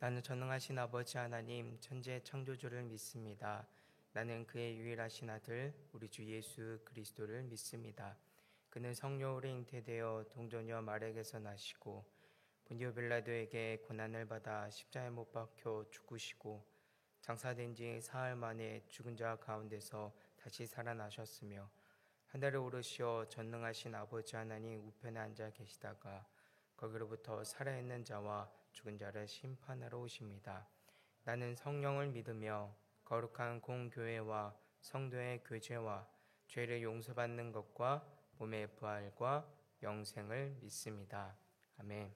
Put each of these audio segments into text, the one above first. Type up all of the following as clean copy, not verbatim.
나는 전능하신 아버지 하나님 천재 창조주를 믿습니다. 나는 그의 유일하신 아들 우리 주 예수 그리스도를 믿습니다. 그는 성령으로 잉태되어 동정녀 마리아에게서 나시고 본디오 빌라도에게 고난을 받아 십자가에 못 박혀 죽으시고 장사된 지 사흘 만에 죽은 자 가운데서 다시 살아나셨으며 하늘에 오르시어 전능하신 아버지 하나님 우편에 앉아 계시다가 거기로부터 살아있는 자와 죽은 자를 심판하러 오십니다. 나는 성령을 믿으며 거룩한 공교회와 성도의 교제와 죄를 용서받는 것과 몸의 부활과 영생을 믿습니다. 아멘.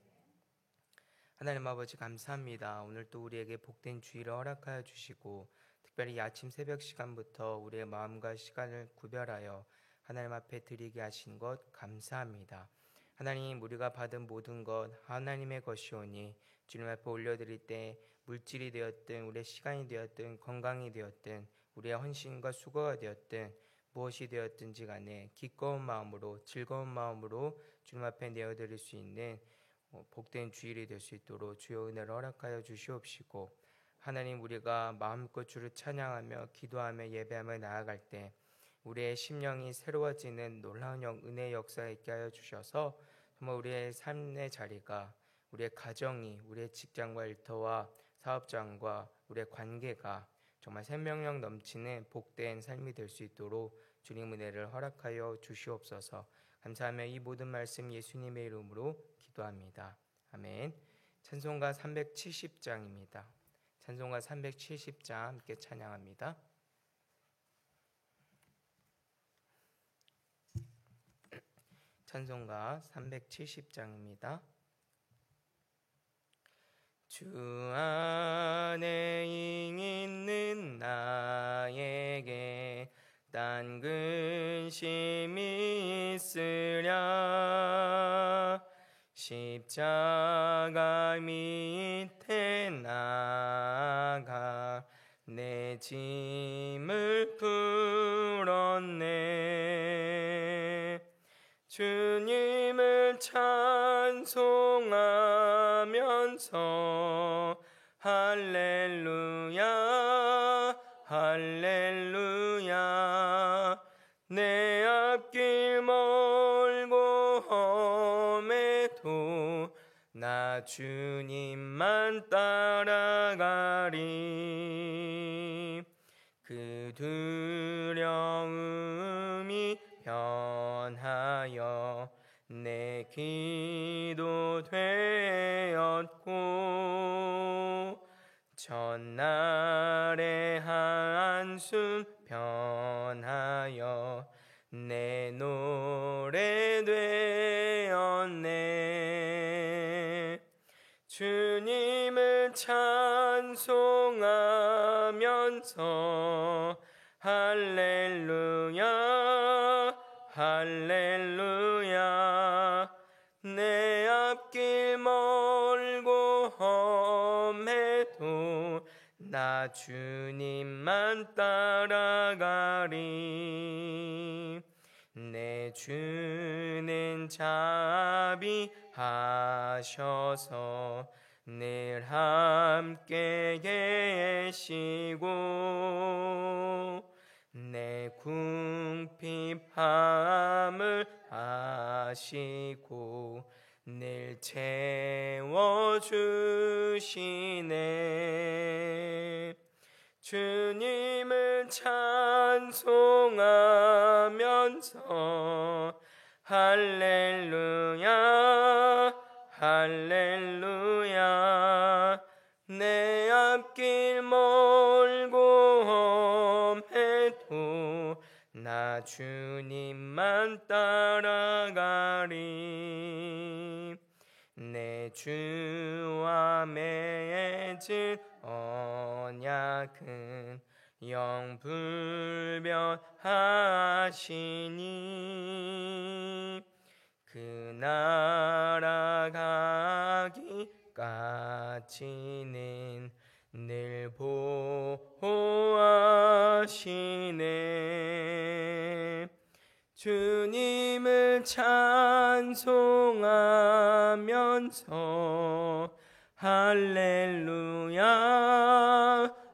하나님 아버지 감사합니다. 오늘 또 우리에게 복된 주일을 허락하여 주시고 특별히 아침 새벽 시간부터 우리의 마음과 시간을 구별하여 하나님 앞에 드리게 하신 것 감사합니다. 하나님, 우리가 받은 모든 것 하나님의 것이오니 주님 앞에 올려드릴 때 물질이 되었든 우리의 시간이 되었든 건강이 되었든 우리의 헌신과 수고가 되었든 무엇이 되었든지 간에 기꺼운 마음으로 즐거운 마음으로 주님 앞에 내어드릴 수 있는 복된 주일이 될 수 있도록 주여 은혜를 허락하여 주시옵시고, 하나님, 우리가 마음껏 주를 찬양하며 기도하며 예배하며 나아갈 때 우리의 심령이 새로워지는 놀라운 은혜의 역사가 있게 하여 주셔서 정말 우리의 삶의 자리가, 우리의 가정이, 우리의 직장과 일터와 사업장과 우리의 관계가 정말 생명력 넘치는 복된 삶이 될 수 있도록 주님 은혜를 허락하여 주시옵소서. 감사하며 이 모든 말씀 예수님의 이름으로 기도합니다. 아멘. 찬송가 370장입니다. 찬송가 370장 함께 찬양합니다. 찬송가 370장입니다. 주 안에 있는 나에게 딴 근심이 있으랴. 십자가 밑에 나가 내 짐을 풀었네. 주님을 찬송하면서 할렐루야 할렐루야. 내 앞길 멀고 험해도 나 주님만 따라가리. 그 두려움이 변하여 내 기도 되었고 전날의 한숨 변하여 내 노래 되었네. 주님을 찬송하면서 할렐루야 할렐루야. 내 앞길 멀고 험해도 나 주님만 따라가리. 내 주는 자비하셔서 늘 함께 계시고 내 궁핍함을 아시고 늘 채워주시네. 주님을 찬송하면서 할렐루야 할렐루야. 내 앞길 멀고 험해도 나 주님만 따라가리. 내 주와 맺은 언약은 영불변하시니 그 나라 가기까지는 늘 보호하시네. 주님을 찬송하면서 할렐루야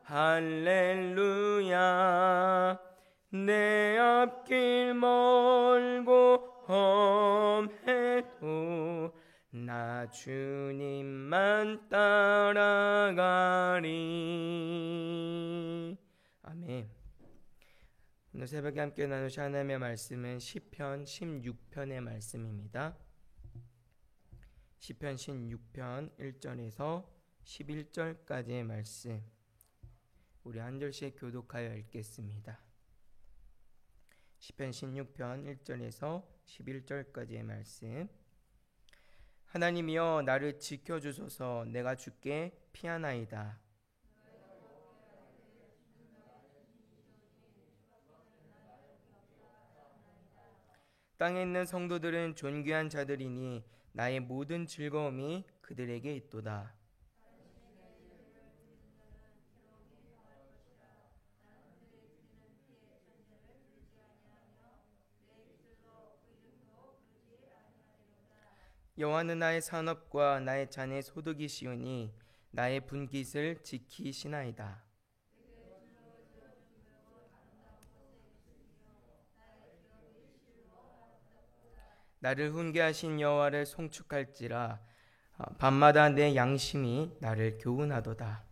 할렐루야. 내 앞길 멀고 험해도 나 주님만 따라가리. 아멘. 오늘 새벽에 함께 나누실 하나님의 말씀은 시편 16편의 말씀입니다. 시편 16편 1절에서 11절까지의 말씀, 우리 한 절씩 교독하여 읽겠습니다. 시편 16편 1절에서 11절까지의 말씀. 하나님이여 나를 지켜주소서. 내가 주께 피하나이다. 땅에 있는 성도들은 존귀한 자들이니 나의 모든 즐거움이 그들에게 있도다. 여호와는 나의 산업과 나의 잔의 소득이시오니 나의 분깃을 지키시나이다. 나를 훈계하신 여호와를 송축할지라. 밤마다 내 양심이 나를 교훈하도다.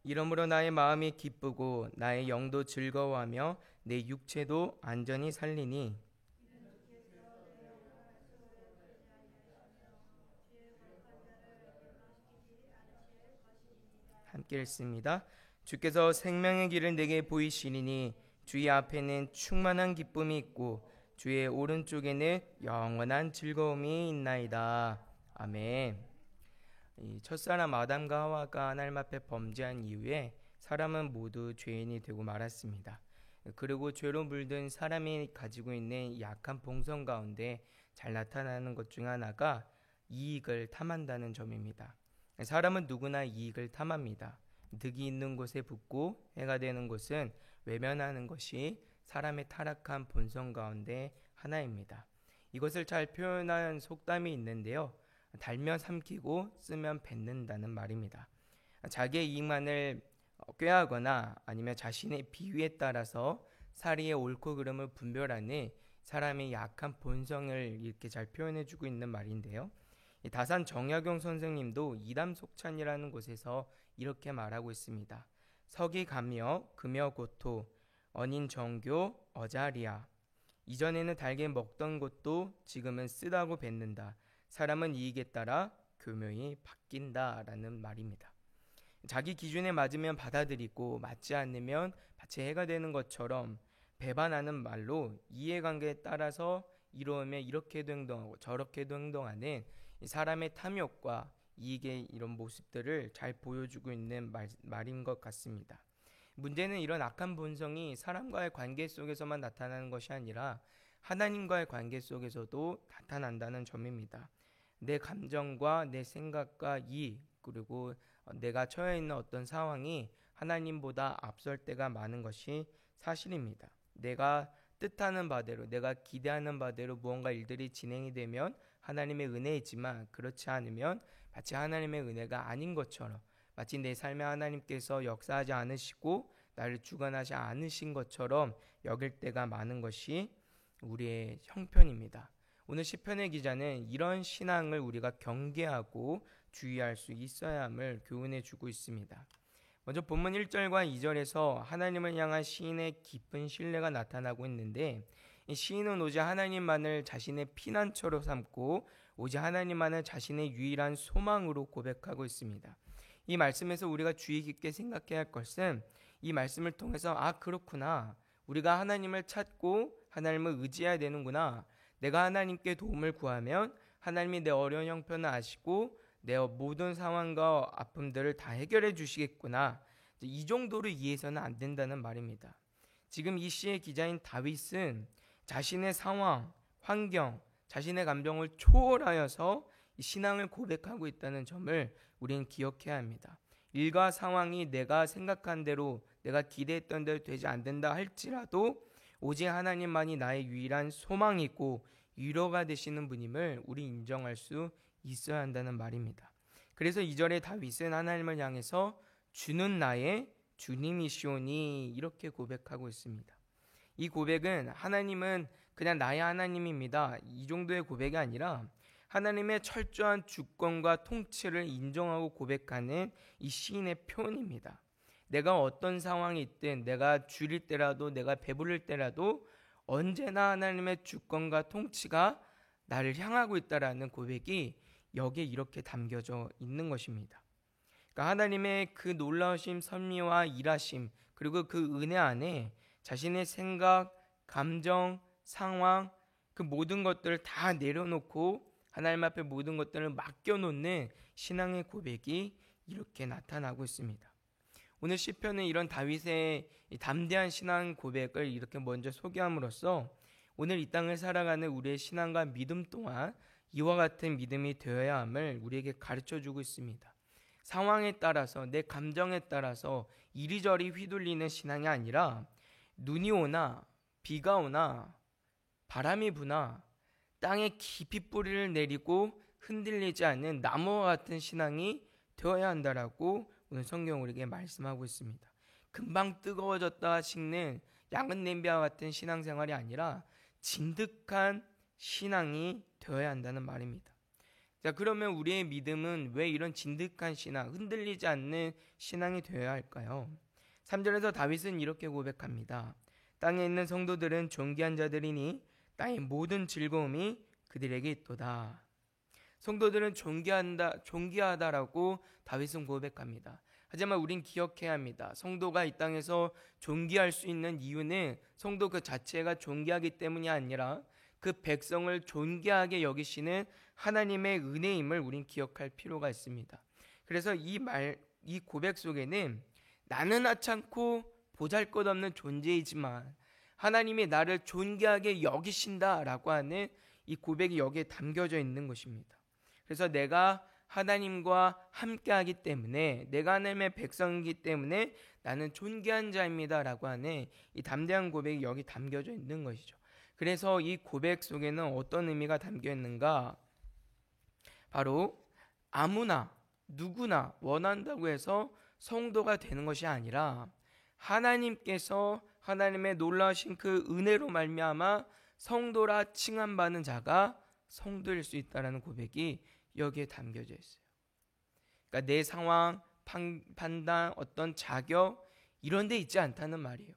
이러므로 나의 마음이 기쁘고 나의 영도 즐거워하며 내 육체도 안전히 살리니 함께 읽습니다. 주께서 생명의 길을 내게 보이시리니 주의 앞에는 충만한 기쁨이 있고 주의 오른쪽에는 영원한 즐거움이 있나이다. 아멘. 이 첫사람 아담과 하와가 하나님 앞에 범죄한 이후에 사람은 모두 죄인이 되고 말았습니다. 그리고 죄로 물든 사람이 가지고 있는 약한 본성 가운데 잘 나타나는 것 중 하나가 이익을 탐한다는 점입니다. 사람은 누구나 이익을 탐합니다. 득이 있는 곳에 붙고 해가 되는 곳은 외면하는 것이 사람의 타락한 본성 가운데 하나입니다. 이것을 잘 표현한 속담이 있는데요. 달면 삼키고 쓰면 뱉는다는 말입니다. 자기의 이익만을 꾀하거나 아니면 자신의 비위에 따라서 사리의 옳고 그름을 분별하는 사람의 약한 본성을 이렇게 잘 표현해주고 있는 말인데요. 다산 정약용 선생님도 이담속찬이라는 곳에서 이렇게 말하고 있습니다. 석이 가며 금여 고토 언인 정교 어자리야. 이전에는 달게 먹던 것도 지금은 쓰다고 뱉는다. 사람은 이익에 따라 교묘히 바뀐다라는 말입니다. 자기 기준에 맞으면 받아들이고 맞지 않으면 밭에 해가 되는 것처럼 배반하는 말로 이해관계에 따라서 이러면 이렇게도 행동하고 저렇게도 행동하는 사람의 탐욕과 이익의 이런 모습들을 잘 보여주고 있는 말인 것 같습니다. 문제는 이런 악한 본성이 사람과의 관계 속에서만 나타나는 것이 아니라 하나님과의 관계 속에서도 나타난다는 점입니다. 내 감정과 내 생각과 이익, 그리고 내가 처해 있는 어떤 상황이 하나님보다 앞설 때가 많은 것이 사실입니다. 내가 뜻하는 바대로, 내가 기대하는 바대로 무언가 일들이 진행이 되면 하나님의 은혜이지만 그렇지 않으면 마치 하나님의 은혜가 아닌 것처럼, 마치 내 삶에 하나님께서 역사하지 않으시고 나를 주관하지 않으신 것처럼 여길 때가 많은 것이 우리의 형편입니다. 오늘 시편의 기자는 이런 신앙을 우리가 경계하고 주의할 수 있어야 함을 교훈해 주고 있습니다. 먼저 본문 1절과 2절에서 하나님을 향한 시인의 깊은 신뢰가 나타나고 있는데, 이 시인은 오직 하나님만을 자신의 피난처로 삼고 오직 하나님만을 자신의 유일한 소망으로 고백하고 있습니다. 이 말씀에서 우리가 주의 깊게 생각해야 할 것은 이 말씀을 통해서 그렇구나, 우리가 하나님을 찾고 하나님을 의지해야 되는구나, 내가 하나님께 도움을 구하면 하나님이 내 어려운 형편을 아시고 내 모든 상황과 아픔들을 다 해결해 주시겠구나, 이 정도로 이해해서는 안 된다는 말입니다. 지금 이 시의 기자인 다윗은 자신의 상황, 환경, 자신의 감정을 초월하여서 신앙을 고백하고 있다는 점을 우리는 기억해야 합니다. 일과 상황이 내가 생각한 대로, 내가 기대했던 대로 되지 않는다 할지라도 오직 하나님만이 나의 유일한 소망이고 위로가 되시는 분임을 우리 인정할 수 있어야 한다는 말입니다. 그래서 2절에 다윗은 하나님을 향해서 주는 나의 주님이시오니 이렇게 고백하고 있습니다. 이 고백은 하나님은 그냥 나의 하나님입니다, 이 정도의 고백이 아니라 하나님의 철저한 주권과 통치를 인정하고 고백하는 이 시인의 표현입니다. 내가 어떤 상황이 있든, 내가 줄일 때라도, 내가 배부를 때라도 언제나 하나님의 주권과 통치가 나를 향하고 있다라는 고백이 여기에 이렇게 담겨져 있는 것입니다. 그러니까 하나님의 그 놀라우심, 섭리와 일하심, 그리고 그 은혜 안에 자신의 생각, 감정, 상황, 그 모든 것들을 다 내려놓고 하나님 앞에 모든 것들을 맡겨놓는 신앙의 고백이 이렇게 나타나고 있습니다. 오늘 시편은 이런 다윗의 담대한 신앙 고백을 이렇게 먼저 소개함으로써 오늘 이 땅을 살아가는 우리의 신앙과 믿음 또한 이와 같은 믿음이 되어야 함을 우리에게 가르쳐주고 있습니다. 상황에 따라서, 내 감정에 따라서 이리저리 휘둘리는 신앙이 아니라 눈이 오나 비가 오나 바람이 부나 땅에 깊이 뿌리를 내리고 흔들리지 않는 나무와 같은 신앙이 되어야 한다라고 오늘 성경 우리에게 말씀하고 있습니다. 금방 뜨거워졌다 식는 양은 냄비와 같은 신앙생활이 아니라 진득한 신앙이 되어야 한다는 말입니다. 자, 그러면 우리의 믿음은 왜 이런 진득한 신앙, 흔들리지 않는 신앙이 되어야 할까요? 3절에서 다윗은 이렇게 고백합니다. 땅에 있는 성도들은 존귀한 자들이니 땅의 모든 즐거움이 그들에게 있도다. 성도들은 존귀하다라고 다윗은 고백합니다. 하지만 우린 기억해야 합니다. 성도가 이 땅에서 존귀할 수 있는 이유는 성도 그 자체가 존귀하기 때문이 아니라 그 백성을 존귀하게 여기시는 하나님의 은혜임을 우린 기억할 필요가 있습니다. 그래서 이 고백 속에는 나는 하찮고 보잘것없는 존재이지만 하나님이 나를 존귀하게 여기신다라고 하는 이 고백이 여기에 담겨져 있는 것입니다. 그래서 내가 하나님과 함께하기 때문에, 내가 하나님의 백성이기 때문에 나는 존귀한 자입니다라고 하는 이 담대한 고백이 여기 담겨져 있는 것이죠. 그래서 이 고백 속에는 어떤 의미가 담겨 있는가? 바로 아무나 누구나 원한다고 해서 성도가 되는 것이 아니라 하나님께서 하나님의 놀라우신 그 은혜로 말미암아 성도라 칭함받는 자가 성도일 수 있다는 고백이 여기에 담겨져 있어요. 그러니까 내 상황, 판단, 어떤 자격 이런 데 있지 않다는 말이에요.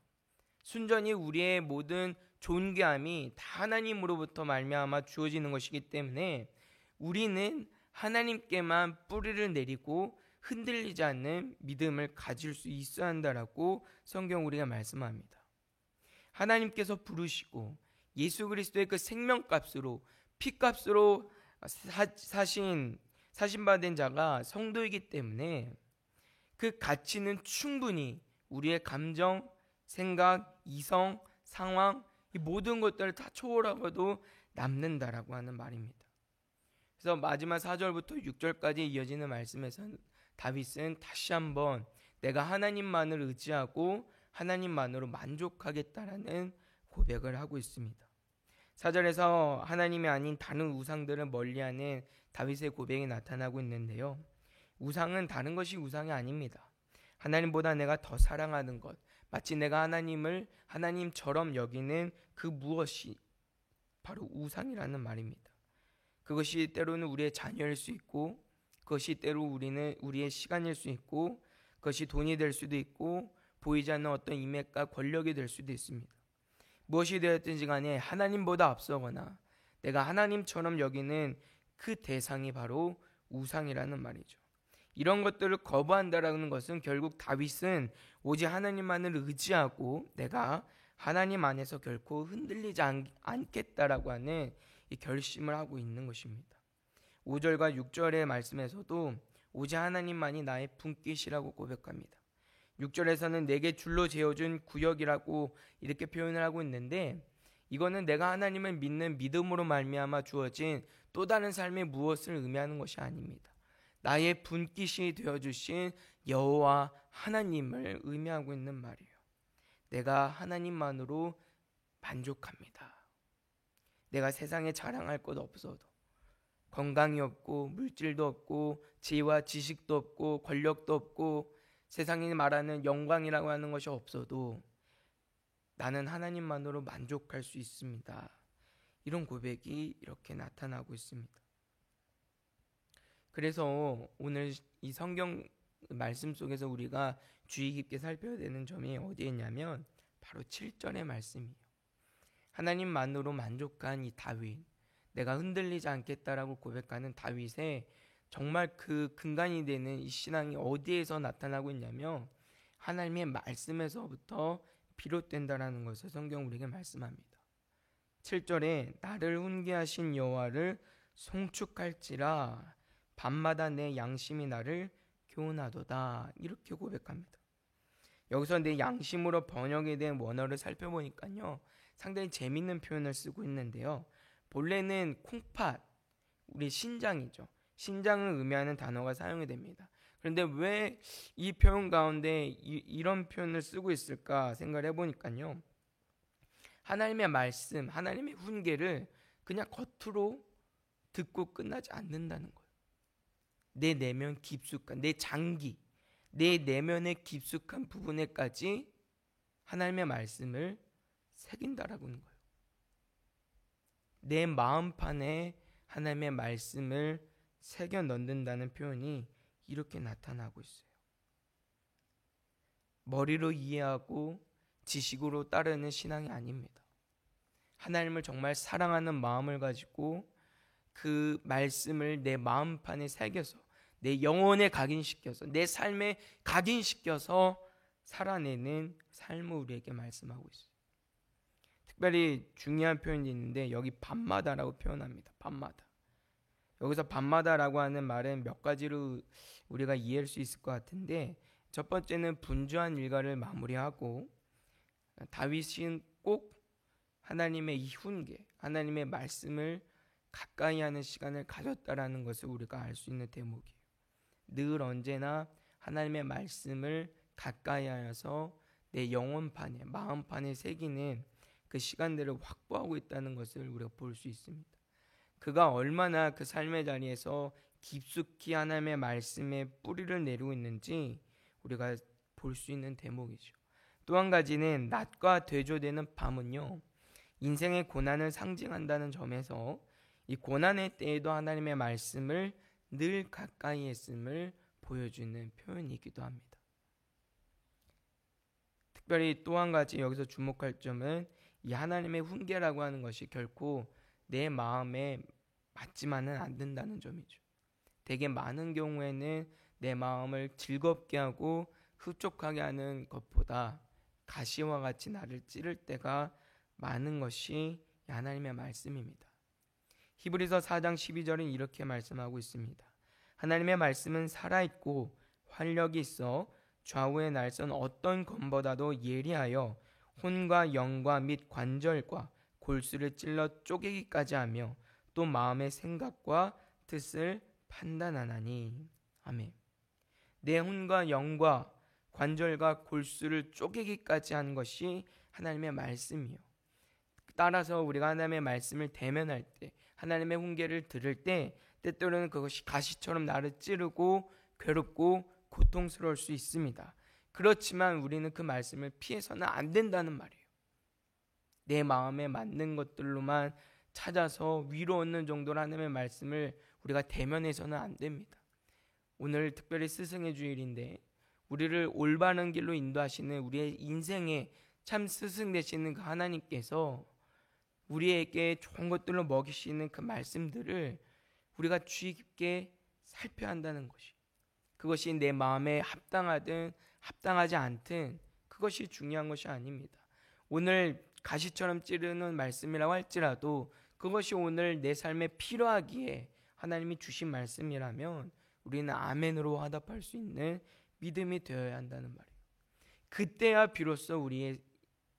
순전히 우리의 모든 존귀함이 다 하나님으로부터 말미암아 주어지는 것이기 때문에 우리는 하나님께만 뿌리를 내리고 흔들리지 않는 믿음을 가질 수 있어야 한다라고 성경 우리가 말씀합니다. 하나님께서 부르시고 예수 그리스도의 그 생명값으로, 피값으로 사신받은 자가 성도이기 때문에 그 가치는 충분히 우리의 감정, 생각, 이성, 상황 이 모든 것들을 다 초월하고도 남는다라고 하는 말입니다. 그래서 마지막 4절부터 6절까지 이어지는 말씀에서는 다윗은 다시 한번 내가 하나님만을 의지하고 하나님만으로 만족하겠다라는 고백을 하고 있습니다. 4절에서 하나님이 아닌 다른 우상들을 멀리하는 다윗의 고백이 나타나고 있는데요. 우상은 다른 것이 우상이 아닙니다. 하나님보다 내가 더 사랑하는 것, 마치 내가 하나님을 하나님처럼 여기는 그 무엇이 바로 우상이라는 말입니다. 그것이 때로는 우리의 자녀일 수 있고, 그것이 때로 우리의 시간일 수 있고, 그것이 돈이 될 수도 있고, 보이지 않는 어떤 인맥과 권력이 될 수도 있습니다. 무엇이 되었든지 간에 하나님보다 앞서거나 내가 하나님처럼 여기는 그 대상이 바로 우상이라는 말이죠. 이런 것들을 거부한다라는 것은 결국 다윗은 오직 하나님만을 의지하고 내가 하나님 안에서 결코 흔들리지 않겠다라고 하는 이 결심을 하고 있는 것입니다. 5절과 6절의 말씀에서도 오직 하나님만이 나의 분깃이라고 고백합니다. 6절에서는 내게 줄로 재어준 구역이라고 이렇게 표현을 하고 있는데, 이거는 내가 하나님을 믿는 믿음으로 말미암아 주어진 또 다른 삶의 무엇을 의미하는 것이 아닙니다. 나의 분깃이 되어주신 여호와 하나님을 의미하고 있는 말이에요. 내가 하나님만으로 만족합니다. 내가 세상에 자랑할 것 없어도, 건강이 없고 물질도 없고 지혜와 지식도 없고 권력도 없고 세상이 말하는 영광이라고 하는 것이 없어도 나는 하나님만으로 만족할 수 있습니다. 이런 고백이 이렇게 나타나고 있습니다. 그래서 오늘 이 성경 말씀 속에서 우리가 주의 깊게 살펴야 되는 점이 어디에 있냐면 바로 7절의 말씀이에요. 하나님만으로 만족한 이 다윗, 내가 흔들리지 않겠다라고 고백하는 다윗의 정말 그 근간이 되는 이 신앙이 어디에서 나타나고 있냐면 하나님의 말씀에서부터 비롯된다라는 것을 성경 우리에게 말씀합니다. 7절에 나를 훈계하신 여호와를 송축할지라 밤마다 내 양심이 나를 교훈하도다, 이렇게 고백합니다. 여기서 내 양심으로 번역에 대한 원어를 살펴보니까요 상당히 재밌는 표현을 쓰고 있는데요, 본래는 콩팥, 우리 신장이죠. 신장을 의미하는 단어가 사용이 됩니다. 그런데 왜 이 표현 가운데 이런 표현을 쓰고 있을까 생각을 해보니까요, 하나님의 말씀, 하나님의 훈계를 그냥 겉으로 듣고 끝나지 않는다는 거예요. 내 내면 깊숙한, 내 장기, 내 내면의 깊숙한 부분에까지 하나님의 말씀을 새긴다라고 하는 거예요. 내 마음판에 하나님의 말씀을 새겨 넣는다는 표현이 이렇게 나타나고 있어요. 머리로 이해하고 지식으로 따르는 신앙이 아닙니다. 하나님을 정말 사랑하는 마음을 가지고 그 말씀을 내 마음판에 새겨서 내 영혼에 각인시켜서 내 삶에 각인시켜서 살아내는 삶을 우리에게 말씀하고 있어요. 특별히 중요한 표현이 있는데 여기 밤마다라고 표현합니다. 밤마다. 여기서 밤마다라고 하는 말은 몇 가지로 우리가 이해할 수 있을 것 같은데, 첫 번째는 분주한 일과를 마무리하고 다윗은 꼭 하나님의 이 훈계, 하나님의 말씀을 가까이 하는 시간을 가졌다라는 것을 우리가 알 수 있는 대목이에요. 늘 언제나 하나님의 말씀을 가까이 하여서 내 영혼판에, 마음판에 새기는 그 시간들을 확보하고 있다는 것을 우리가 볼 수 있습니다. 그가 얼마나 그 삶의 자리에서 깊숙이 하나님의 말씀에 뿌리를 내리고 있는지 우리가 볼 수 있는 대목이죠. 또 한 가지는 낮과 대조되는 밤은요, 인생의 고난을 상징한다는 점에서 이 고난의 때에도 하나님의 말씀을 늘 가까이 했음을 보여주는 표현이기도 합니다. 특별히 또 한 가지 여기서 주목할 점은 이 하나님의 훈계라고 하는 것이 결코 내 마음에 맞지만은 않는다는 점이죠. 되게 많은 경우에는 내 마음을 즐겁게 하고 흡족하게 하는 것보다 가시와 같이 나를 찌를 때가 많은 것이 하나님의 말씀입니다. 히브리서 4장 12절은 이렇게 말씀하고 있습니다. 하나님의 말씀은 살아있고 활력이 있어 좌우의 날선 어떤 검보다도 예리하여 혼과 영과 및 관절과 골수를 찔러 쪼개기까지 하며 또 마음의 생각과 뜻을 판단하나니. 아멘. 내 혼과 영과 관절과 골수를 쪼개기까지 하는 것이 하나님의 말씀이요. 따라서 우리가 하나님의 말씀을 대면할 때, 하나님의 훈계를 들을 때 때때로는 그것이 가시처럼 나를 찌르고 괴롭고 고통스러울 수 있습니다. 그렇지만 우리는 그 말씀을 피해서는 안 된다는 말이에요. 내 마음에 맞는 것들로만 찾아서 위로 얻는 정도로 하나님의 말씀을 우리가 대면해서는 안 됩니다. 오늘 특별히 스승의 주일인데 우리를 올바른 길로 인도하시는 우리의 인생의 참 스승 되시는 그 하나님께서 우리에게 좋은 것들로 먹이시는 그 말씀들을 우리가 주의 깊게 살펴야 한다는 것이, 그것이 내 마음에 합당하든 합당하지 않든 그것이 중요한 것이 아닙니다. 오늘 가시처럼 찌르는 말씀이라고 할지라도 그것이 오늘 내 삶에 필요하기에 하나님이 주신 말씀이라면 우리는 아멘으로 화답할 수 있는 믿음이 되어야 한다는 말이에요. 그때야 비로소 우리의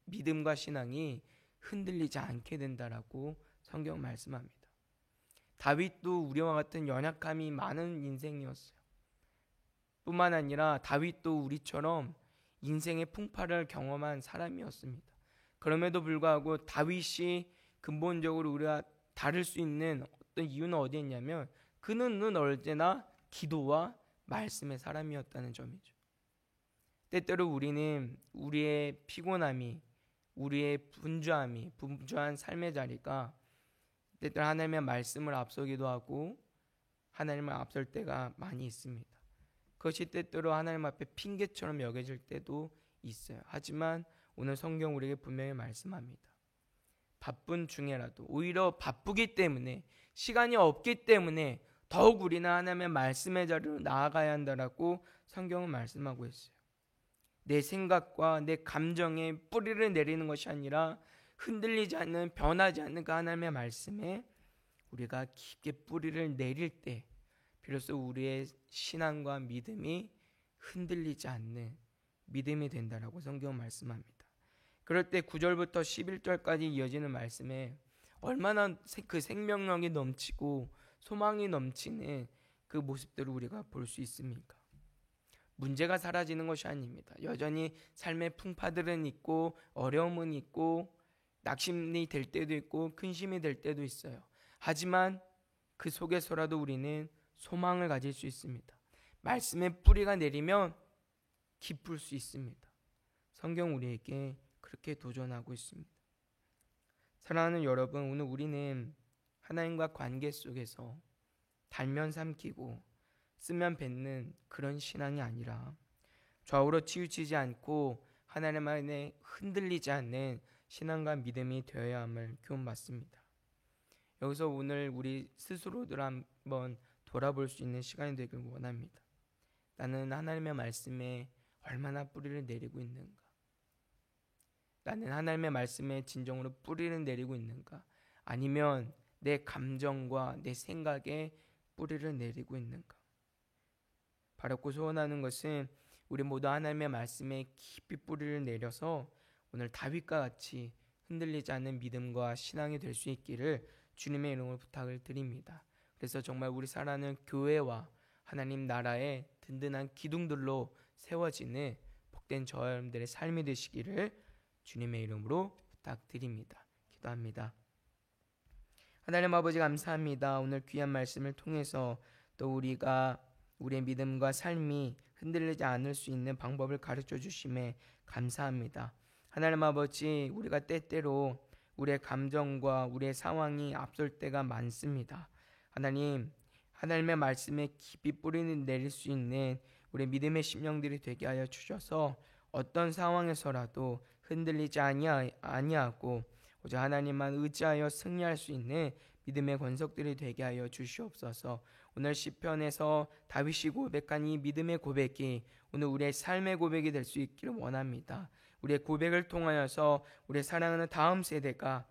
믿음과 신앙이 흔들리지 않게 된다라고 성경 말씀합니다. 다윗도 우리와 같은 연약함이 많은 인생이었어요. 뿐만 아니라 다윗도 우리처럼 인생의 풍파를 경험한 사람이었습니다. 그럼에도 불구하고 다윗이 근본적으로 우리가 다를 수 있는 어떤 이유는 어디에 있냐면 그는 언제나 기도와 말씀의 사람이었다는 점이죠. 때때로 우리는 우리의 피곤함이, 우리의 분주한 삶의 자리가 때때로 하나님의 말씀을 앞서기도 하고 하나님을 앞설 때가 많이 있습니다. 그것이 때때로 하나님 앞에 핑계처럼 여겨질 때도 있어요. 하지만 오늘 성경 우리에게 분명히 말씀합니다. 바쁜 중에라도, 오히려 바쁘기 때문에, 시간이 없기 때문에 더욱 우리는 하나님의 말씀의 자리로 나아가야 한다라고 성경은 말씀하고 있어요. 내 생각과 내 감정에 뿌리를 내리는 것이 아니라 흔들리지 않는, 변하지 않는 그 하나님의 말씀에 우리가 깊게 뿌리를 내릴 때 비로소 우리의 신앙과 믿음이 흔들리지 않는 믿음이 된다라고 성경은 말씀합니다. 그럴 때 9절부터 11절까지 이어지는 말씀에 얼마나 그 생명력이 넘치고 소망이 넘치는 그 모습들을 우리가 볼 수 있습니까? 문제가 사라지는 것이 아닙니다. 여전히 삶의 풍파들은 있고 어려움은 있고 낙심이 될 때도 있고 근심이 될 때도 있어요. 하지만 그 속에서라도 우리는 소망을 가질 수 있습니다. 말씀의 뿌리가 내리면 기쁠 수 있습니다. 성경 우리에게 그렇게 도전하고 있습니다. 사랑하는 여러분, 오늘 우리는 하나님과 관계 속에서 달면 삼키고 쓰면 뱉는 그런 신앙이 아니라 좌우로 치우치지 않고 하나님 안에 흔들리지 않는 신앙과 믿음이 되어야 함을 교훈받습니다. 여기서 오늘 우리 스스로들 한번 돌아볼 수 있는 시간이 되길 원합니다. 나는 하나님의 말씀에 얼마나 뿌리를 내리고 있는가? 나는 하나님의 말씀에 진정으로 뿌리를 내리고 있는가? 아니면 내 감정과 내 생각에 뿌리를 내리고 있는가? 바라고 소원하는 것은 우리 모두 하나님의 말씀에 깊이 뿌리를 내려서 오늘 다윗과 같이 흔들리지 않는 믿음과 신앙이 될 수 있기를 주님의 이름으로 부탁을 드립니다. 그래서 정말 우리 사랑하는 교회와 하나님 나라의 든든한 기둥들로 세워지는 복된 저와 여러분들의 삶이 되시기를 주님의 이름으로 부탁드립니다. 기도합니다. 하나님 아버지 감사합니다. 오늘 귀한 말씀을 통해서 또 우리가 우리의 믿음과 삶이 흔들리지 않을 수 있는 방법을 가르쳐 주심에 감사합니다. 하나님 아버지, 우리가 때때로 우리의 감정과 우리의 상황이 앞설 때가 많습니다. 하나님의 말씀에 깊이 뿌리는 내릴 수 있는 우리 믿음의 심령들이 되게 하여 주셔서 어떤 상황에서라도 흔들리지 아니하고 오직 하나님만 의지하여 승리할 수 있는 믿음의 권속들이 되게 하여 주시옵소서. 오늘 시편에서 다윗이 고백한 이 믿음의 고백이 오늘 우리의 삶의 고백이 될 수 있기를 원합니다. 우리의 고백을 통하여서 우리의 사랑하는 다음 세대가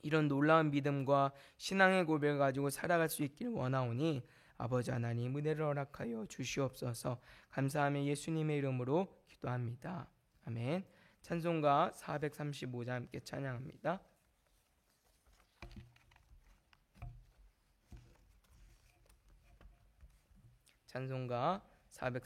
이런 놀라운 믿음과 신앙의 고백을 가지고 살아갈 수 있기를 원하오니 아버지 하나님 은혜를 허락하여 주시옵소서. 감사하며 예수님의 이름으로 기도합니다. 아멘. 찬송가 435장 함께 찬양합니다. 찬송가 435